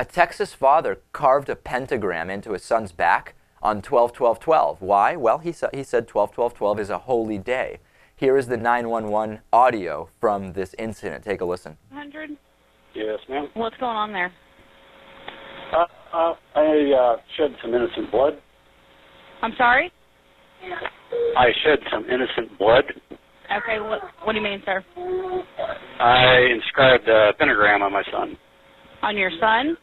A Texas father carved a pentagram into his son's back on 12/12/12. Why? Well, he said 12/12/12 is a holy day. Here is the 911 audio from this incident. Take a listen. 100? Yes, ma'am. What's going on there? I shed some innocent blood. I'm sorry? I shed some innocent blood. Okay, what do you mean, sir? I inscribed a pentagram on my son. On your son?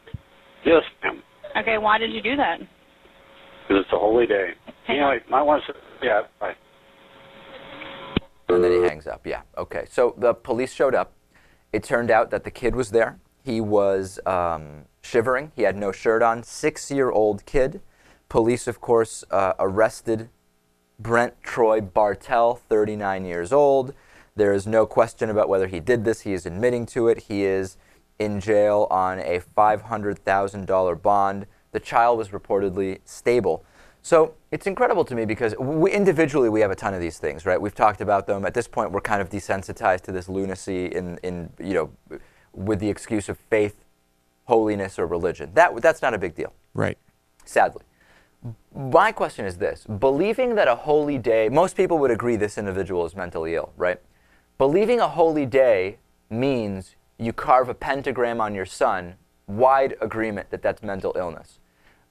Yes, ma'am. Okay, why did you do that? Because it's a holy day. Anyway, might want to... Yeah, bye. And then he hangs up, yeah. Okay, so the police showed up. It turned out that the kid was there. He was shivering. He had no shirt on. 6-year-old kid. Police, of course, arrested Brent Troy Bartel, 39 years old. There is no question about whether he did this. He is admitting to it. He is in jail on a $500,000 bond. The child was reportedly stable. So it's incredible to me because individually we have a ton of these things, right? We've talked about them. At this point, we're kind of desensitized to this lunacy in with the excuse of faith, holiness, or religion. That's not a big deal. Right. Sadly. My question is this. Believing that a holy day, most people would agree this individual is mentally ill, right? Believing a holy day means you carve a pentagram on your son, wide agreement that that's mental illness.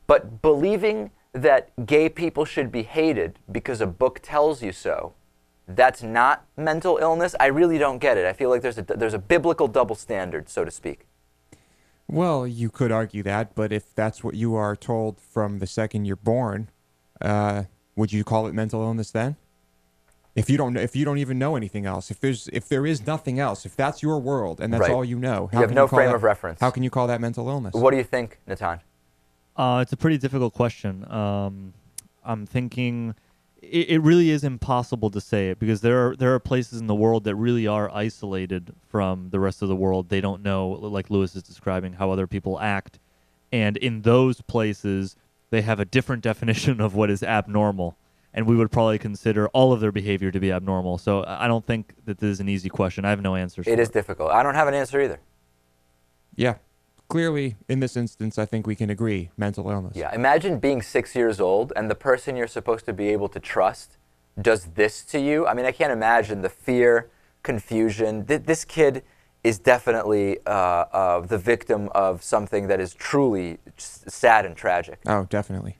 But believing that gay people should be hated because a book tells you so, that's not mental illness? I really don't get it. I feel like there's a biblical double standard, so to speak. Well, you could argue that, but if that's what you are told from the second you're born, would you call it mental illness then? If you don't even know anything else, if there is nothing else, if that's your world and that's Right. all you know, You have no frame of reference. How can you call that mental illness? What do you think, Natan? It's a pretty difficult question. I'm thinking it really is impossible to say it because there are places in the world that really are isolated from the rest of the world. They don't know, like Lewis is describing, how other people act. And in those places, they have a different definition of what is abnormal. And we would probably consider all of their behavior to be abnormal. So I don't think that this is an easy question. I have no answers for it. It is difficult. I don't have an answer either. Yeah. Clearly, in this instance, I think we can agree, mental illness. Yeah, imagine being 6 years old and the person you're supposed to be able to trust does this to you. I mean, I can't imagine the fear, confusion. This kid is definitely the victim of something that is truly sad and tragic. Oh, definitely.